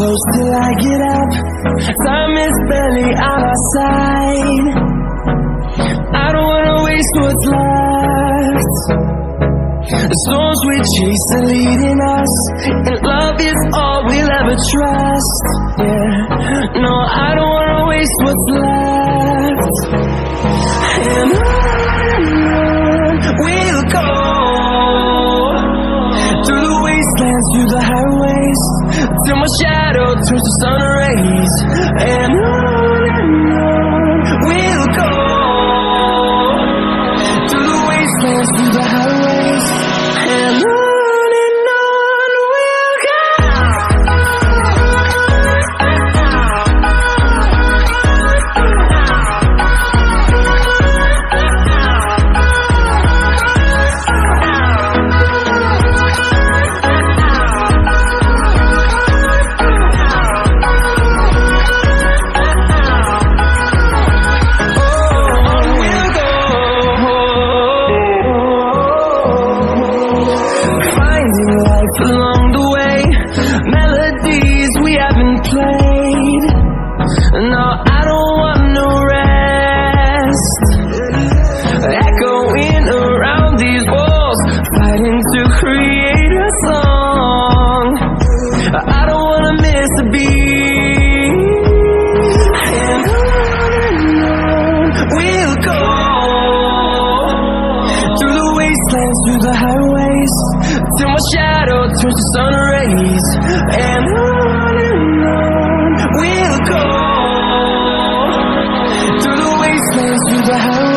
close till I get up. Time is barely on our side. I don't wanna waste what's left. The storms we chase are leading us, and love is all we'll ever trust. Yeah, no, I don't wanna waste what's left. And on we'll go, through the wastelands, through the highways, till my shadow turns to sun rays. And on we'll go, through the wastelands, through the highways, and on we'll go. Along the way, melodies we haven't played. No, I don't want no rest. Echoing around these walls, fighting to create a song. I don't wanna miss a beat. And on we'll go, through the wastelands, through the highways, till my shadow turns to sun rays. And on we'll go, through the wastelands, through the highways.